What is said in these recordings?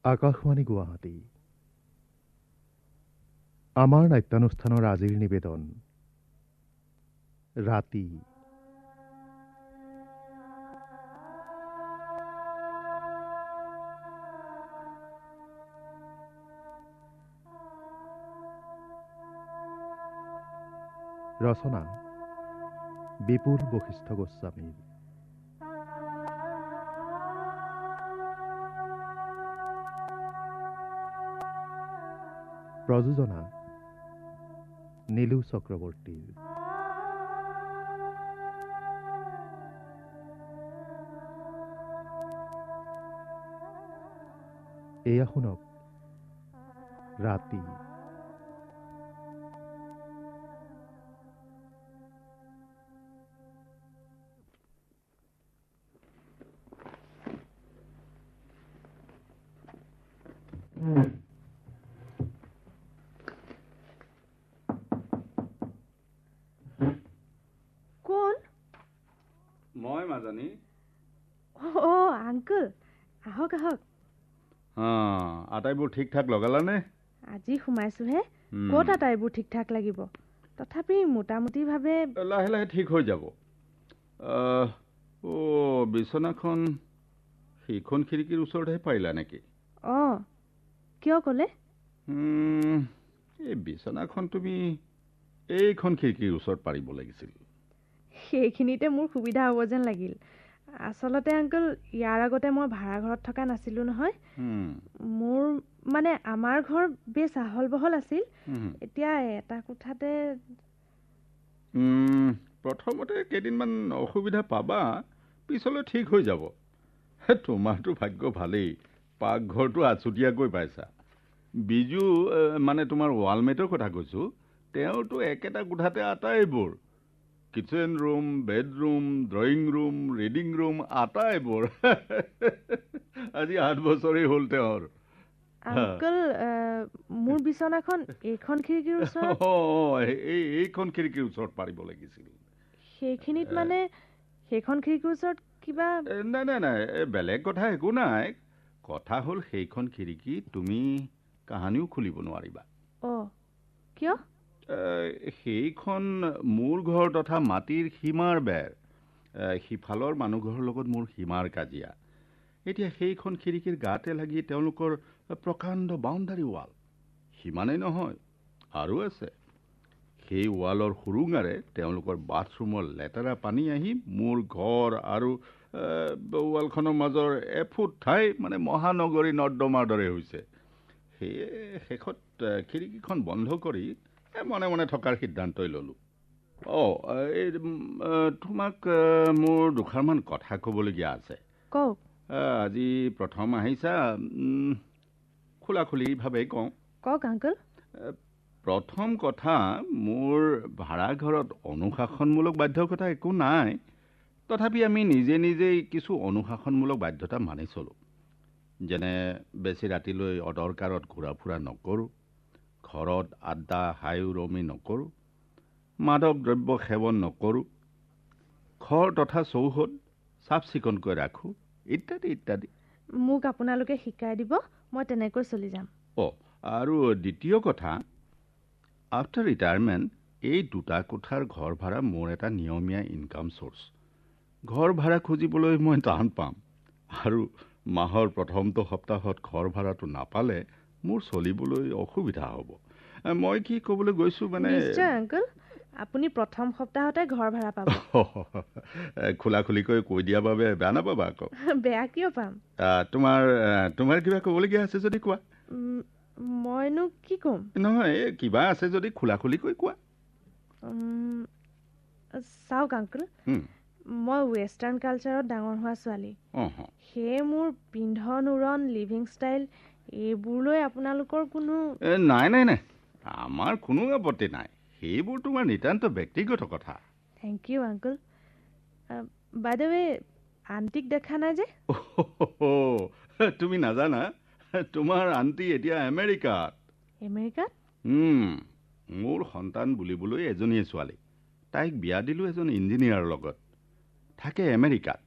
আকাশবাণী গুৱাহাটী। আমাৰ নাট্যানুষ্ঠানৰ আজিৰ নিবেদন ৰাতি। ৰচনা বিপুল বশিষ্ঠ গোস্বামী। প্ৰযোজনা নীলু চক্ৰৱৰ্তী। এয়া শুনক ৰাতি। মই মাজনী। আংকুল আহক আহক। আটাইবোৰ ঠিক ঠাক লগালানে? আজি সোমাইছোহে, ক'ত আটাইবোৰ ঠিক ঠাক লাগিব? তথাপি মোটামুটিভাৱে লাহে লাহে ঠিক হৈ যাব। বিচনাখন সেইখন খিৰিকীৰ ওচৰতহে পাৰিলা নেকি? কিয় ক'লে? এই বিচনাখন তুমি এইখন খিৰিকীৰ ওচৰত পাৰিব লাগিছিল। সেইখিনিতে মোৰ সুবিধা হ'ব যেন লাগিল। আচলতে আংকুল, ইয়াৰ আগতে মই ভাড়া ঘৰত থকা নাছিলোঁ নহয়। মোৰ মানে আমাৰ ঘৰ বেছ আহল বহল আছিল। এতিয়া এটা কোঠাতে। প্ৰথমতে কেইদিনমান অসুবিধা পাবা, পিছলৈ ঠিক হৈ যাব। তোমাৰতো ভাগ্য ভালেই, পাকঘৰটো আছুতীয়াকৈ পাইছা। বিজু মানে তোমাৰ ৱালমেটৰ কথা কৈছোঁ, তেওঁতো একেটা কোঠাতে আটাইবোৰ kitchen room, bedroom, drawing room, reading room আটাইবোৰ। আজি 8 বছৰেই হ'ল তেওঁৰ। আংকুল, মোৰ বিচনাখন এইখন খিৰিকীৰ ওচৰত। এইখন খিৰিকীৰ ওচৰত পাৰিব লাগিছিল। সেইখিনিত মানে সেইখন খিৰিকীৰ ওচৰত কিবা নাই বেলেগ কথা একো নাই। কথা হ'ল সেইখন খিৰিকী তুমি কাহানিও খুলিব নোৱাৰিবা। কিয়? সেইখন মোৰ ঘৰ তথা মাটিৰ সীমাৰ বেৰ। সিফালৰ মানুহ ঘৰৰ লগত মোৰ সীমাৰ কাজিয়া। এতিয়া সেইখন খিৰিকীৰ গাতে লাগি তেওঁলোকৰ প্ৰকাণ্ড বাউণ্ডাৰী ৱাল। সিমানেই নহয়, আৰু আছে। সেই ৱালৰ সুৰুঙাৰে তেওঁলোকৰ বাথৰুমৰ লেতেৰা পানী আহি মোৰ ঘৰ আৰু ৱালখনৰ মাজৰ এফুট ঠাই মানে মহানগৰী নৰ্দমাৰ দৰে হৈছে। সেয়ে শেষত খিৰিকীখন বন্ধ কৰি মনে মনে থকাৰ সিদ্ধান্তই ল'লোঁ। তোমাক মোৰ দুষাৰমান কথা ক'বলগীয়া আছে। কওক। আজি প্ৰথম আহিছা, খোলাখুলিভাৱে কওঁ। কওক আংকুল। প্ৰথম কথা, মোৰ ভাড়াঘৰত অনুশাসনমূলক বাধ্যকতা একো নাই। তথাপি আমি নিজে নিজেই কিছু অনুশাসনমূলক বাধ্যতা মানি চলোঁ। যেনে বেছি ৰাতিলৈ অদৰকাৰত ঘূৰা ফুৰা নকৰোঁ, ঘৰত আড্ডা হাইউৰমি নকৰোঁ, মাদক দ্ৰব্য সেৱন নকৰোঁ, ঘৰ তথা চৌহদ চাফ চিকুণকৈ ৰাখোঁ, ইত্যাদি ইত্যাদি। মোক আপোনালোকে শিকাই দিব, মই তেনেকৈ চলি যাম। আৰু দ্বিতীয় কথা, আফটাৰ ৰিটায়াৰমেণ্ট এই 2টা কোঠাৰ ঘৰ ভাড়া মোৰ এটা নিয়মীয়া ইনকাম চ'ৰ্চ। ঘৰ ভাড়া খুজিবলৈ মই টান পাম, আৰু মাহৰ প্ৰথমটো সপ্তাহত ঘৰ ভাড়াটো নাপালে মোৰ চলিবলৈ অসুবিধা হ'ব। মই কি ক'বলৈ গৈছোঁ মানে, নিশ্চয় আংকুল, আপুনি প্ৰথম সপ্তাহতে ঘৰ ভাড়া পাব। খোলাখুলিকৈ কৈ দিয়াৰ বাবে বেয়া নাপাবা আকৌ। বেয়া কিয় পাম? তোমাৰ কিবা ক'বলগীয়া আছে যদি কোৱা। মইনো কি ক'ম? নহয়, কিবা আছে যদি খোলাখুলিকৈ কোৱা। চাওক আংকুল, মই ৱেষ্টাৰ্ণ কালচাৰত ডাঙৰ হোৱা ছোৱালী। সেয়ে মোৰ পিন্ধন উৰণ, লিভিং ষ্টাইল এইবোৰলৈ আপোনালোকৰ কোনো নাই, আমাৰ কোনো আপত্তি নাই। সেইবোৰ তোমাৰ নিতান্ত ব্যক্তিগত কথা। Thank you uncle. By the way, আণ্টিক দেখা নাই যে? তুমি নাজানা, তোমাৰ আণ্টি এতিয়া আমেৰিকাত। আমেৰিকাত? মোৰ সন্তান বুলিবলৈ এজনীয়ে ছোৱালী। তাইক বিয়া দিলোঁ এজন ইঞ্জিনিয়াৰৰ লগত। থাকে আমেৰিকাত।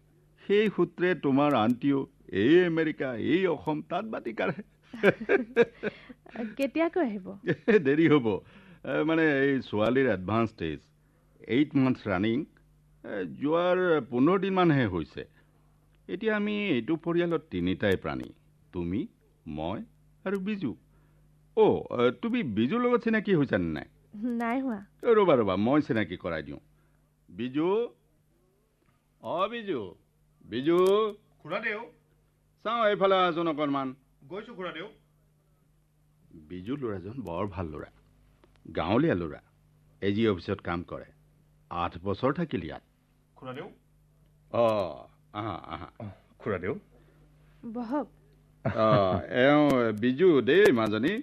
সেই সূত্ৰে তোমাৰ আণ্টিও এই আমেৰিকা, এই অসম, তাত বাতি কাঢ়ে। কেতিয়াকৈ আহিব? দেৰি হ'ব, মানে এই ছোৱালীৰ এডভান্স ষ্টেজ 8 মান্থছ ৰানিং, যোৱাৰ 15 দিনমানহে হৈছে। এতিয়া আমি এইটো পৰিয়ালত 3টাই প্ৰাণী, তুমি, মই আৰু বিজু। তুমি বিজুৰ লগত চিনাকি হৈছানে নাই? নাই হোৱা। ৰ'বা ৰ'বা, মই চিনাকি কৰাই দিওঁ। বিজু, বিজু, বিজু। খুৰাদেউ, চাওঁ এইফালে আছোন অকণমান। গৈছোঁ খুৰাদেউ। বিজু ল'ৰাজন বৰ ভাল ল'ৰা, গাঁৱলীয়া ল'ৰা, এজি অফিচত কাম কৰে, 8 বছৰ থাকিল ইয়াত। খুৰাদেউ, আহা আহা। খুৰাদেউ, বহক। এওঁ বিজু দেই মাজনী,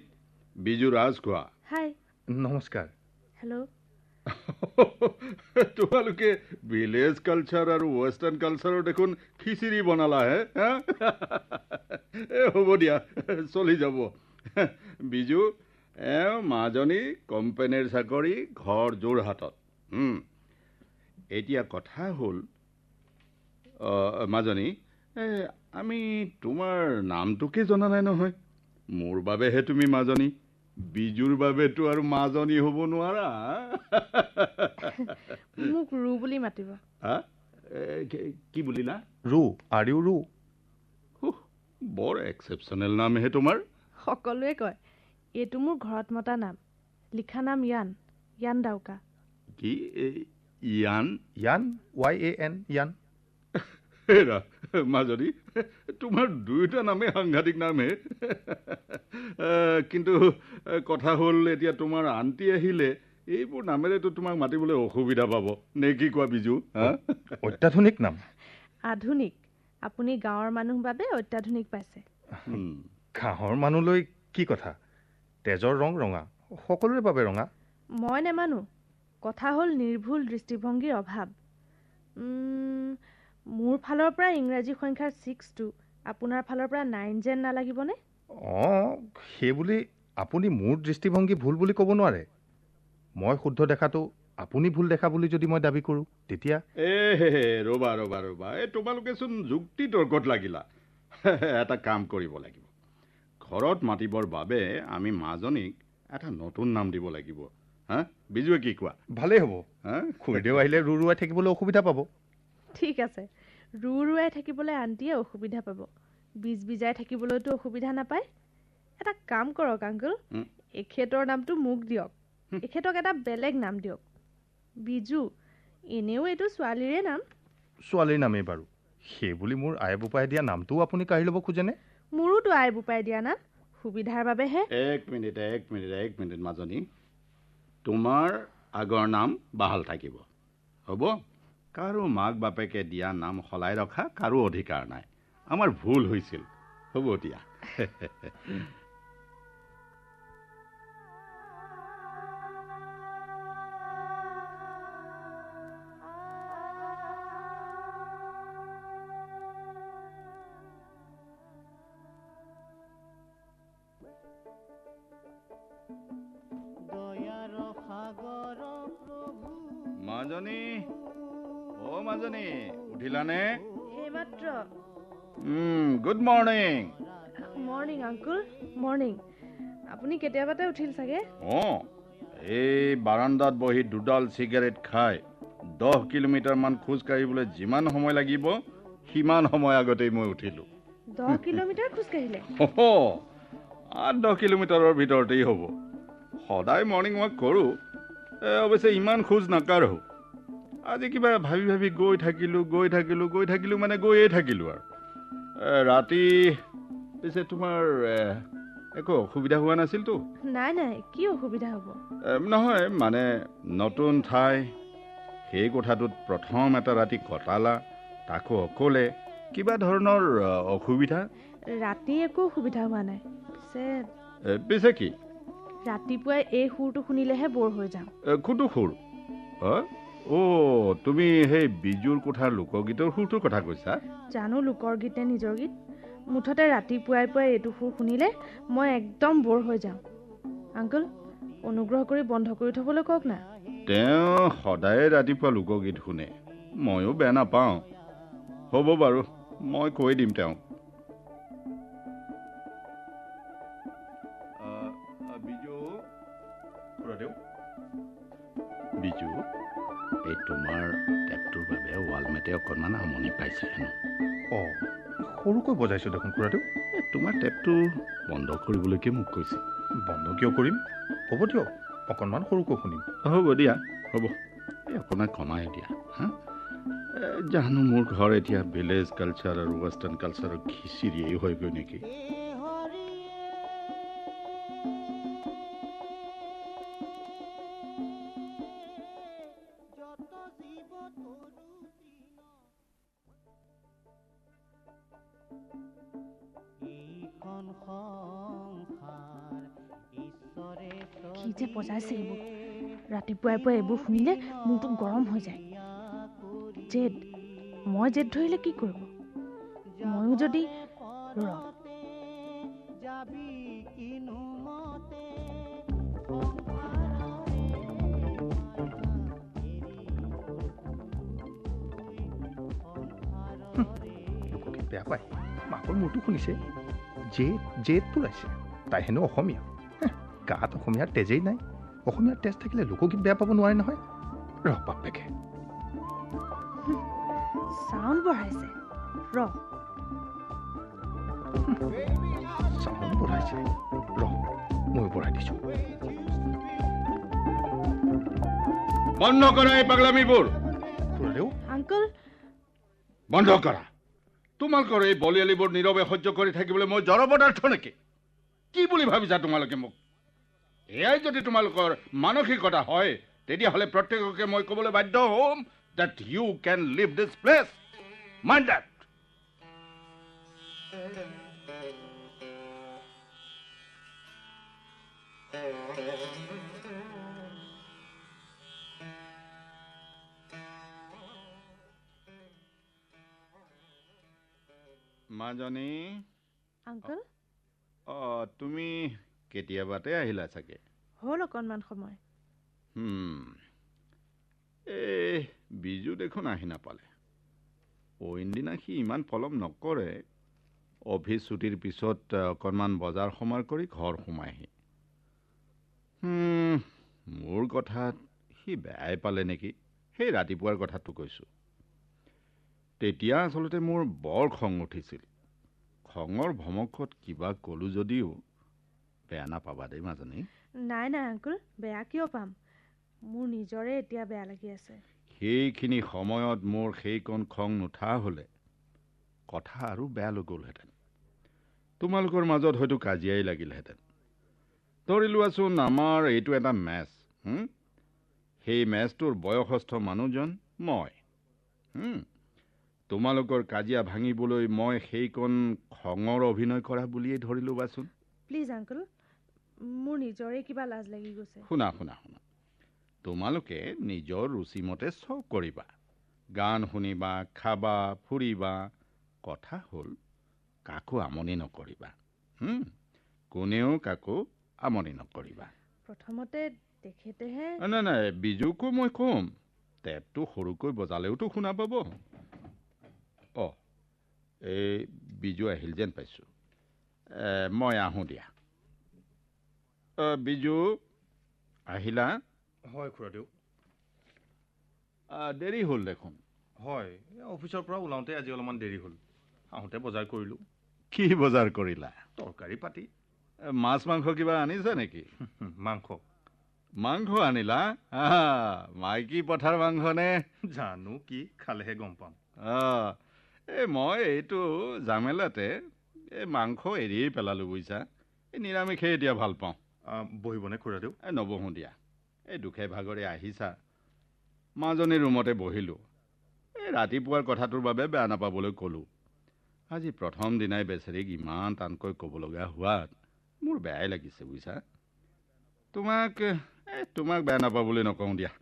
বিজু ৰাজখোৱা। হাই। নমস্কাৰ। হেল্ল'। তোমালোকে ভিলেজ কালচাৰ আৰু ৱেষ্টাৰ্ণ কালচাৰৰ দেখোন খিচিৰি বনালাহে। হ'ব দিয়া, চলি যাব। বিজু, এওঁ মাজনী কোম্পানীৰ চাকৰি, ঘৰ যোৰহাটত। এতিয়া কথা হ'ল মাজনী, আমি তোমাৰ নামটোকে জনা নাই নহয়। মোৰ বাবেহে তুমি মাজনী, বিজুৰ বাবেতো আৰু মাজনী হ'ব নোৱাৰা। মোক ৰু বুলি মাতিব। কি বুলিলা? ৰু, আৰ ইউ ৰু? বৰ এক্সেপশ্যনেল নামহে তোমাৰ। সকলোৱে কয়। এইটো মোৰ ঘৰত মতা নাম, লিখা নাম ইয়ান, ইয়ান ডাউকা। কি ইয়ান? ইয়ান, YAN, ইয়ান। হেৰা মাজনী, তোমাৰ দুয়োটা নামেই সাংঘাতিক নামহে। কিন্তু কথা হ'ল, এতিয়া তোমাৰ আণ্টি আহিলে এইবোৰ নামেৰেতো তোমাক মাতিবলৈ অসুবিধা পাব নে কি কোৱা বিজু? অত্যাধুনিক নাম। আধুনিক। আপুনি গাঁৱৰ মানুহ বাবে অত্যাধুনিক পাইছে। ঘাঁহৰ মানুহলৈ কি কথা? তেজৰ ৰং ৰঙা, সকলোৰে বাবে ৰঙা। মই নেমানো। কথা হ'ল নিৰ্ভুল দৃষ্টিভংগীৰ অভাৱ। মোৰ ফালৰ পৰা ইংৰাজী সংখ্যাৰ 6টো আপোনাৰ ফালৰ পৰা 9 যেন নালাগিবনে? সেইবুলি আপুনি মোৰ দৃষ্টিভংগী ভুল বুলি ক'ব নোৱাৰে। মই শুদ্ধ দেখাটো আপুনি ভুল দেখা বুলি যদি মই দাবী কৰোঁ, তেতিয়া ৰ'বা ৰ'বা ৰ'বা, তোমালোকেচোন যুক্তি তৰ্কত লাগিলা। এটা কাম কৰিব লাগিব, ঘৰত মাতিবৰ বাবে আমি মাজনীক এটা নতুন নাম দিব লাগিব। বিজুৱে কি কোৱা? ভালেই হ'ব। খুৰীদেউ আহিলে ৰুৱাই থাকিবলৈ অসুবিধা পাব। ঠিক আছে, ৰুৱাই থাকিবলৈ আণ্টিয়ে অসুবিধা পাব, বিজাই থাকিবলৈতো অসুবিধা নাপায়। এটা কাম কৰক আংকল, এখেতৰ নামটো মোক দিয়ক, এখেতক এটা বেলেগ নাম দিয়ক। বিজু, এনেও এইটো ছোৱালীৰে নাম। ছোৱালীৰ নামেই বাৰু, সেইবুলি মোৰ আই বোপাই দিয়া নামটোও আপুনি কাঢ়ি ল'ব খোজেনে? মোৰোতো আই বোপাই দিয়া নাম, সুবিধাৰ বাবেহে। এক মিনিট মাজনী, তোমাৰ আগৰ নাম বাহাল থাকিব, হ'ব? কাৰো মাক বাপেকে দিয়া নাম সলাই ৰখা কাৰো অধিকাৰ নাই। আমাৰ ভুল হৈছিল, হ'ব দিয়া। মাজনী, মাজনী উঠিলানে? এইমাত্ৰ। Good morning. Morning uncle, morning. আপুনি কেতিয়াবাতে উঠিল চাগে? এই বাৰান্দাত বহি দুডাল চিগাৰেট খাই 10 কিলোমিটাৰমান খোজ কাঢ়িবলৈ যিমান সময় লাগিব সিমান সময় আগতেই মই উঠিলোঁ। 10 কিলোমিটাৰ খোজ কাঢ়িলে? 8-10 কিলোমিটাৰৰ ভিতৰতেই হ'ব। সদায় মৰ্ণিং ৱাক কৰোঁ, অৱশ্যে ইমান খোজ নাকাঢ়োঁ। আজি কিবা ভাবি ভাবি গৈ থাকিলোঁ মানে গৈয়ে থাকিলোঁ আৰু। ৰাতি পিছে তোমাৰ একো অসুবিধা হোৱা নাছিলতো? নাই, কি অসুবিধা হ'ব? নহয়, মানে নতুন ঠাই, সেই কোঠাটোত প্ৰথম এটা ৰাতি কটালা, তাকো অকলে, কিবা ধৰণৰ অসুবিধা? ৰাতি একো অসুবিধা হোৱা নাই। পিছে কি? ৰাতিপুৱাই এই সুৰটো শুনিলেহে বৰ হৈ যাওঁ। কোনটো সুৰ? তুমি সেই বিজুৰ কোঠাৰ লোকগীতৰ সুৰটোৰ কথা কৈছা? জানো লোকৰ গীত নে নিজৰ গীত, মুঠতে ৰাতিপুৱাই এইটো সুৰ শুনিলে মই একদম বৰ হৈ যাওঁ। আংকল, অনুগ্ৰহ কৰি বন্ধ কৰি থবলৈ কওক না। তেওঁ সদায় ৰাতিপুৱা লোকগীত শুনে, ময়ো বেয়া নাপাওঁ। হ'ব বাৰু, মই কৈ দিম তেওঁক। খুৰাদেউ। বিজু, এই তোমাৰ টেপটোৰ বাবে ৱালমেটে অকণমান আমনি পাইছে হেনো। অঁ, সৰুকৈ বজাইছোঁ দেখোন খুৰাদেউ। তোমাৰ টেপটো বন্ধ কৰিবলৈকে মোক কৈছে। বন্ধ কিয় কৰিম? হ'ব দিয়ক, অকণমান সৰুকৈ শুনিম। হ'ব দিয়া, হ'ব। এই অকণমান কমাই দিয়া হা। জানো মোৰ ঘৰ এতিয়া ভিলেজ কালচাৰ আৰু ৱেষ্টাৰ্ণ কালচাৰৰ খিচিৰিয়েই হয়গৈ নেকি। কি যে বজাইছে এইবোৰ, ৰাতিপুৱাই পুৱাই এইবোৰ শুনিলে মোৰতো গৰম হৈ যায়। মই জেদ ধৰিলে কি কৰিব? ময়ো যদি লোকগীত বেয়া পায়, মাকৰ মূৰটো শুনিছে। জেদ পুৰাইছে। তাই হেনো অসমীয়া। গাত অসমীয়াৰ তেজেই নাই। অসমীয়াৰ তেজ থাকিলে লোকগীত বেয়া পাব নোৱাৰে নহয়। ৰহ বাপেকে, চাউণ্ড বঢ়াইছে। চাউণ্ড বঢ়াইছে। ৰহ ময়ো বঢ়াই দিছোঁ। বন্ধ কৰা এই পাগলামিবোৰ। খুৰাদেউ, আংকল, বন্ধ কৰা। তোমালোকৰ এই বলিয়ালিবোৰ নীৰৱে সহ্য কৰি থাকিবলৈ মই জড় পদাৰ্থ নেকি? কি বুলি ভাবিছা তোমালোকে মোক? এয়াই যদি তোমালোকৰ মানসিকতা হয়, তেতিয়াহ'লে প্ৰত্যেককে মই ক'বলৈ বাধ্য হ'ম that you can leave this place. Mind that. মাজনী, আংকল, তুমি কেতিয়াবাতে আহিলা চাগে। হ'ল অকণমান সময়। এই বিজু দেখোন আহি নাপালে। অইন দিনা সি ইমান পলম নকৰে। অফিচ ছুটিৰ পিছত অকণমান বজাৰ সমাৰ কৰি ঘৰ সোমাইহি। মোৰ কথাত সি বেয়াই পালে নেকি? সেই ৰাতিপুৱাৰ কথাটো কৈছোঁ। তেতিয়া আচলতে মোৰ বৰ খং উঠিছিল। খঙৰ ভমকত কিবা ক'লোঁ যদিও বেয়া নাপাবা দেই মাজনী। নাই আংকল, বেয়া কিয় পাম? মোৰ নিজৰে এতিয়া বেয়া লাগি আছে। সেইখিনি সময়ত মোৰ সেইকণ খং নুঠা হ'লে কথা আৰু বেয়া লগলহেঁতেন। তোমালোকৰ মাজত হয়তো কাজিয়াই লাগিলহেঁতেন। ধৰি লোৱাচোন, আমাৰ এইটো এটা মেচ। সেই মেচটোৰ বয়সস্থ মানুহজন মই। তোমালোকৰ কাজিয়া ভাঙিবলৈ মই সেইকণ খঙৰ অভিনয় কৰা বুলিয়েই ধৰি লোৱাচোন। প্লিজ আংকল, মোৰ নিজৰে কিবা লাজ লাগি গৈছে। শুনা, তোমালোকে নিজৰ ৰুচিমতে চব কৰিবা। গান শুনিবা, খাবা, ফুৰিবা। কথা হ'ল কাকো আমনি নকৰিবা। কোনেও কাকো আমনি নকৰিবা। প্ৰথমতে তেখেতেহে। নাই, বিজুকো মই ক'ম। টেপটো সৰুকৈ বজালেওতো শুনা পাব। এই বিজু আহিল যেন পাইছোঁ। মই আহোঁ দিয়া। বিজু, আহিলা? হয় খুৰাদেউ। দেৰি হ'ল দেখোন। হয়, অফিচৰ পৰা ওলাওঁতে আজি অলপমান দেৰি হ'ল। আহোঁতে বজাৰ কৰিলোঁ। কি বজাৰ কৰিলা? তৰকাৰী পাতি। মাছ মাংস কিবা আনিছা নেকি? মাংস আনিলা? মাইকী পঠাৰ মাংস নে? জানো কি, খালেহে গম পাম। মই এইটো জামেলাতে মাংস এৰিয়েই পেলালোঁ বুজিছা। এই নিৰামিষে এতিয়া ভাল পাওঁ। বহিবনে খুৰাদেউ? নবহোঁ দিয়া। এই দুখে ভাগৰে আহিছা। মাজনীৰ ৰুমতে বহিলোঁ। এই ৰাতিপুৱাৰ কথাটোৰ বাবে বেয়া নাপাবলৈ ক'লোঁ। আজি প্ৰথম দিনাই বেচেৰীক ইমান টানকৈ ক'ব লগা হোৱাত মোৰ বেয়াই লাগিছে বুজিছা। তোমাক বেয়া নাপাবলৈ নকওঁ দিয়া।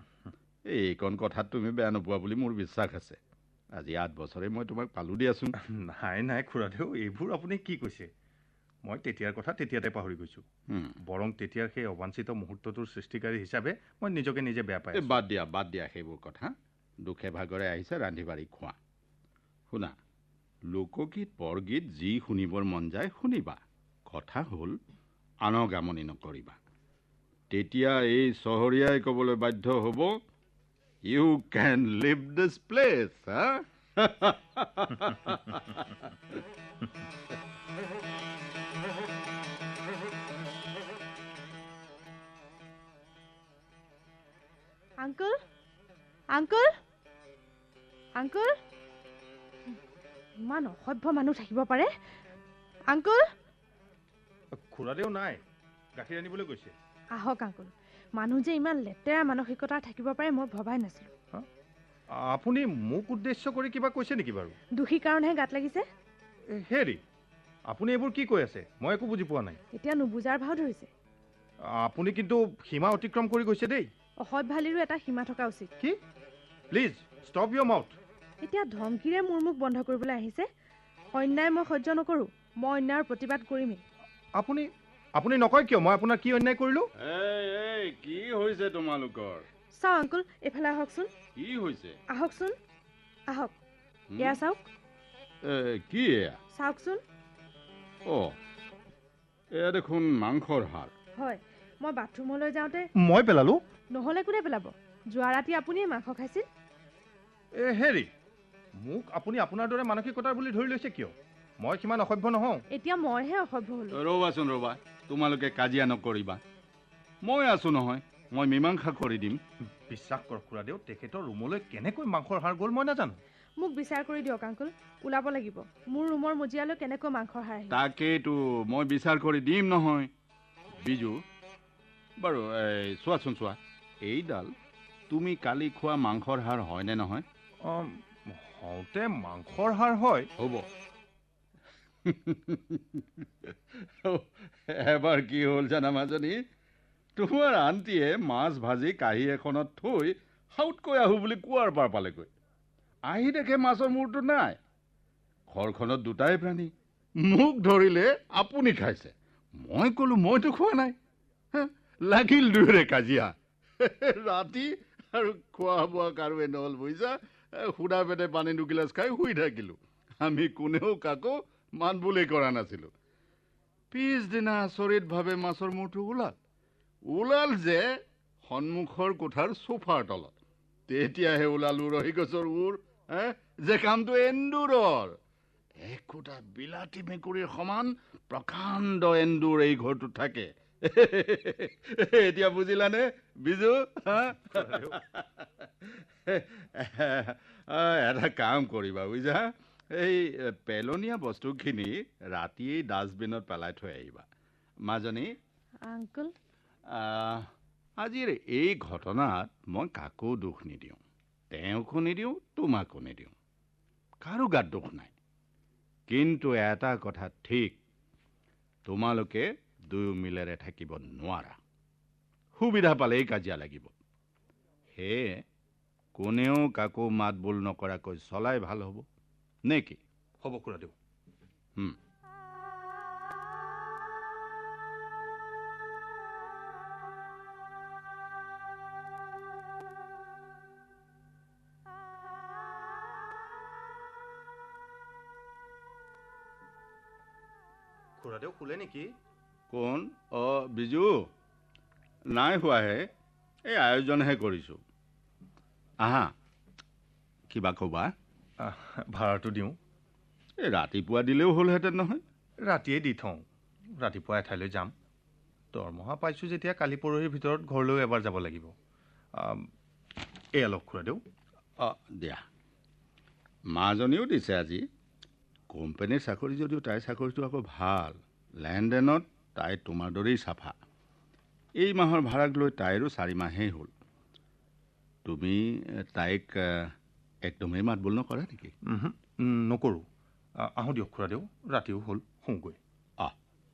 এইকণ কথাত তুমি বেয়া নোপোৱা বুলি মোৰ বিশ্বাস আছে। আজি 8 বছৰে মই তোমাক পালোঁ দিয়াচোন। নাই খুৰাদেউ, এইবোৰ আপুনি কি কৈছে? মই তেতিয়াৰ কথা তেতিয়াতে পাহৰি গৈছোঁ। বৰং তেতিয়াৰ সেই অবাঞ্ছিত মুহূৰ্তটোৰ সৃষ্টিকাৰী হিচাপে মই নিজকে নিজে বেয়া পাই। বাদ দিয়া সেইবোৰ কথা। দুখে ভাগৰে আহিছে, ৰান্ধি বাঢ়ি খোৱা। শুনা, লোকগীত বৰগীত যি শুনিবৰ মন যায় শুনিবা। কথা হ'ল আনক আমনি নকৰিবা। তেতিয়া এই চহৰীয়াই ক'বলৈ বাধ্য হ'ব, ইউ কেন লিভ দিছ প্লেচ। আংকুল, আংকুল, আংকুল, ইমান অসভ্য মানুহ থাকিব পাৰে। আংকুল, খুৰাদেউ নাই, গাখীৰ আনিবলৈ গৈছে। আহক আংকুল। মানুহ যে ইমান লেতেৰা মানসিকতাৰ থাকিব পাৰে মই ভবাই নাছিলোঁ। আপুনি মোক উদ্দেশ্য কৰি কিবা কৈছে নেকি বাৰু? দোষী কাৰণেহে গাত লাগিছে। হেৰি, আপুনি এইবোৰ কি কৈ আছে? মই একো বুজি পোৱা নাই। এতিয়া নুবুজাৰ ভাও ধৰিছে। আপুনি কিন্তু সীমা অতিক্ৰম কৰি গৈছে দেই। অসভ্যালিৰো এটা সীমা থকা উচিত। কি? Please stop your mouth. এতিয়া ধমকিৰে মোৰ মুখ বন্ধ কৰিবলৈ আহিছে। অন্যায় মই সহ্য নকৰোঁ। মই অন্যায়ৰ প্ৰতিবাদ কৰিমেই। আপুনি নকয় কিয়? মই আপোনাৰ কি অন্যায় কৰিলোঁ? এই কি হৈছে তোমালোকৰ? চাওক আংকুল, এইফালে আহকচোন। কি হৈছে? আহকচোন, আহক। এয়া চাওক। কি এয়া? চাওকচোন। এয়া দেখোন মাংসৰ হাড়। হয়, মই বাথৰুমলৈ যাওঁতে। মই পেলালোঁ? নহ'লে কোনে পেলাব? যোৱা ৰাতি আপুনিয়ে মাংস খাইছিল। হেৰি, মোক আপুনি আপোনাৰ দৰে মানসিকতাৰ বুলি ধৰি লৈছে কিয়? মই সিমান অসভ্য নহওঁ। এতিয়া মইহে অসভ্য হ'লো। ৰ'বাচোন ৰ'বা, তোমালোকে কাজিয়া নকৰিবা। মই আছোঁ নহয়, মই মীমাংসা কৰি দিম। বিশ্বাস কৰক খুৰাদেউ, তেখেতৰ ৰুমলৈ কেনেকৈ মাংসৰ হাড় গ'ল মই নাজানো। মোক বিচাৰ কৰি দিয়ক আংকুল, ওলাব লাগিব। মোৰ ৰুমৰ মজিয়ালৈ কেনেকৈ মাংসৰ হাড় আহিল। তাকেইতো মই বিচাৰ কৰি দিম নহয়। বিজু, বাৰু চোৱাচোন চোৱা, এইডাল তুমি কালি খোৱা মাংসৰ হাড় হয়নে নহয়? হওঁতে মাংসৰ হাড় হয়। হ'ব। এবাৰ কি হ'ল জানা মাজনী, তোমাৰ আন্তীয়ে মাছ ভাজি কাঁহী এখনত থৈ সাউতকৈ আহোঁ বুলি কোৱাৰ পাৰ পালেগৈ। আহি দেখে মাছৰ মূৰটো নাই। ঘৰখনত দুটাই প্ৰাণী। মোক ধৰিলে আপুনি খাইছে, মই ক'লো মইতো খোৱা নাই। লাগিল দুয়োৰে কাজিয়া। ৰাতি আৰু খোৱা বোৱা কাৰোৱে নহ'ল বুজিছা। সুদা পেটে পানী দুগিলাচ খাই শুই থাকিলোঁ। আমি কোনেও কাকো মান বুলি কৰা নাছিলোঁ। পিছদিনা আচৰিতভাৱে মাছৰ মূৰটো ওলাল যে সন্মুখৰ কোঠাৰ চোফাৰ তলত। তেতিয়াহে ওলাল উৰহী গছৰ যে কামটো এন্দুৰৰ। একোটা বিলাতী মেকুৰীৰ সমান প্ৰকাণ্ড এন্দুৰ এই ঘৰটোত থাকে। এতিয়া বুজিলানে বিজু? এটা কাম কৰিবা বুজিছা, এই পেলনীয়া বস্তুখিনি ৰাতিয়েই ডাষ্টবিনত পেলাই থৈ আহিবা। মাজনী আংকুল, আজিৰ এই ঘটনাত মই কাকো দোষ নিদিওঁ। তেওঁকো নিদিওঁ, তোমাকো নিদিওঁ। কাৰো গাত দোষ নাই। কিন্তু এটা কথা ঠিক, তোমালোকে দুয়ো মিলেৰে থাকিব নোৱাৰা। সুবিধা পালেই কাজিয়া লাগিব। সেয়ে কোনেও কাকো মাত বোল নকৰাকৈ চলাই ভাল হ'ব নে কি? হ'ব খুৰাদেউ। খুৰাদেউ শুলে নেকি? কোন? বিজু, নাই হোৱাহে, এই আয়োজনহে কৰিছোঁ। আহা, কিবা ক'বা? ভাড়াটো দিওঁ। এই ৰাতিপুৱা দিলেও হ'লহেঁতেন নহয়। ৰাতিয়েই দি থওঁ, ৰাতিপুৱা এঠাইলৈ যাম। দৰমহা পাইছোঁ যেতিয়া কালি পৰহিৰ ভিতৰত ঘৰলৈ এবাৰ যাব লাগিব। এয়া লওক খুৰাদেউ। দিয়া। মাজনীও দিছে আজি। কোম্পানীৰ চাকৰি যদিও তাইৰ চাকৰিটো আকৌ ভাল। লেনদেনত তাই তোমাৰ দৰেই চাফা। এই মাহৰ ভাড়াক লৈ তাইৰো 4 মাহেই হ'ল। তুমি তাইক একদমেই মাত বোল নকৰা নেকি? নকৰোঁ। আহোঁ দিয়ক খুৰাদেউ, ৰাতিও হ'ল, শুওঁগৈ।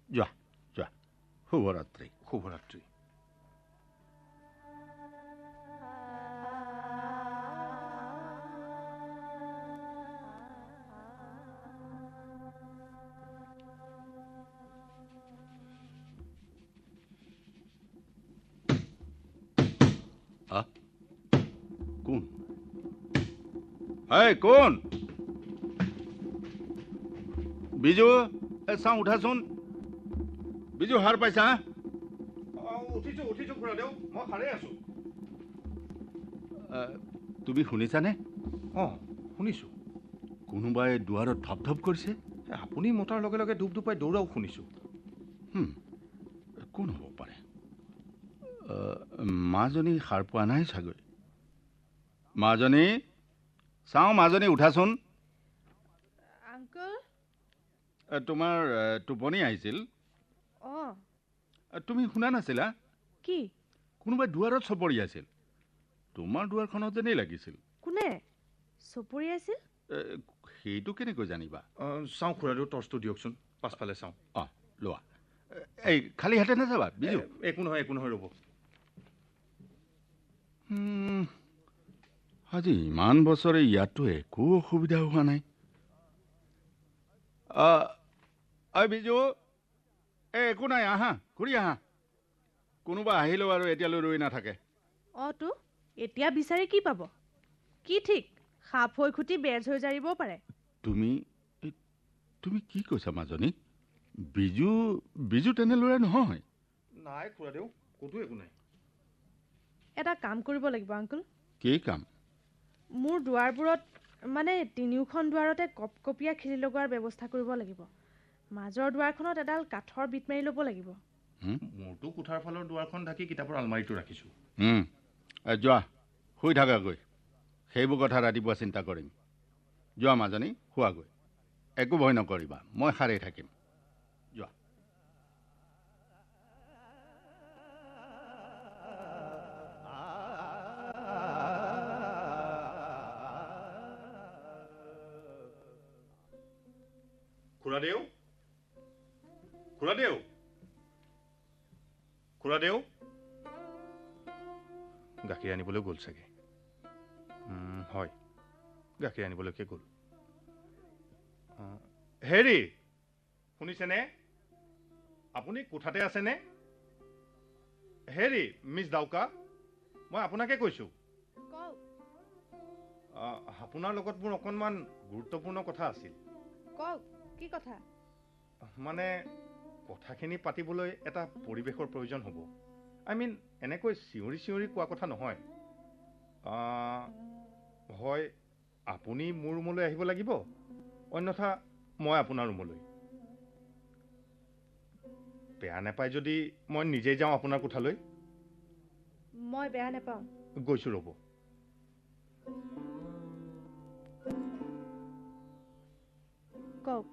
যোৱা যোৱা। শুভৰাত্ৰি। শুভৰাত্ৰি। কোন? কোন? বিজু, চাওঁ উঠাচোন। বিজু, সাৰ পাইছা? উঠিছো খুৰাদেউ মই সাৰে আছো তুমি শুনিছানে অঁ শুনিছো কোনোবাই দুৱাৰত ধপধপ কৰিছে আপুনি মতাৰ লগে লগে ডুব ডুবাই দৌৰাও শুনিছো কোন হ'ব পাৰে মাজনী সাৰ পোৱা নাই চাগৈ মাজনী চাওঁ মাজনী উঠাচোন আংকল তোমাৰ টোপনি আহিছিল অঁ তুমি শুনা নাছিলা কি কোনোবাই দুৱাৰত চপৰি আছিল তোমাৰ দুৱাৰখনত যেনেই লাগিছিল কোনে চপৰিয়াইছিল সেইটো কেনেকৈ জানিবা চাওঁ খুৰাদেউ টৰ্চটো দিয়কচোন পাছফালে চাওঁ অঁ লোৱা এই খালী হাতে নাযাবা বিজু একো নহয় ৰ'ব আজি ইমান বছৰে ইয়াতো একো অসুবিধা হোৱা নাই বিজু একো নাই আহা ঘূৰি আহা কোনোবা আহিলেও আৰু এতিয়ালৈ ৰৈ নাথাকে অঁ তো এতিয়া বিচাৰি কি পাব কি ঠিক সাপ হৈ খুটি বেজ হৈ জাৰিবও পাৰে তুমি কি কৈছা মাজনী বিজু তেনে ল'ৰা নহয় নাই খুৰাদেউ ক'তো একো নাই এটা কাম কৰিব লাগিব আংকল কি কাম মোৰ দুৱাৰবোৰত মানে তিনিওখন দুৱাৰতে কপকপীয়া খিলি লগোৱাৰ ব্যৱস্থা কৰিব লাগিব মাজৰ দুৱাৰখনত এডাল কাঠৰ বিট মাৰি ল'ব লাগিব মোৰতো কোঠাৰ ফালৰ দুৱাৰখন ঢাকি কিতাপৰ আলমাৰিটো ৰাখিছোঁ যোৱা শুই থাকাগৈ সেইবোৰ কথা ৰাতিপুৱা চিন্তা কৰিম যোৱা মাজনী শুৱাগৈ একো ভয় নকৰিবা মই সাৰেই থাকিম যোৱা খুৰাদেউ গাখীৰ আনিবলৈ গ'ল চাগে হয় গাখীৰ আনিবলৈকে গ'ল হেৰি শুনিছেনে আপুনি কোঠাতে আছেনে হেৰি মিছ ডাউকা মই আপোনাকে কৈছোঁ আপোনাৰ লগত মোৰ অকণমান গুৰুত্বপূৰ্ণ কথা আছিল কওক কি কথা মানে কথাখিনি পাতিবলৈ এটা পৰিৱেশৰ প্ৰয়োজন হ'ব এনেকৈ চিঞৰি চিঞৰি কোৱা কথা নহয় হয় আপুনি মোৰ ৰুমলৈ আহিব লাগিব অন্যথা মই আপোনাৰ ৰুমলৈ বেয়া নাপায় যদি মই নিজেই যাওঁ আপোনাৰ কোঠালৈ মই বেয়া নাপাওঁ গৈছোঁ ৰ'ব কওক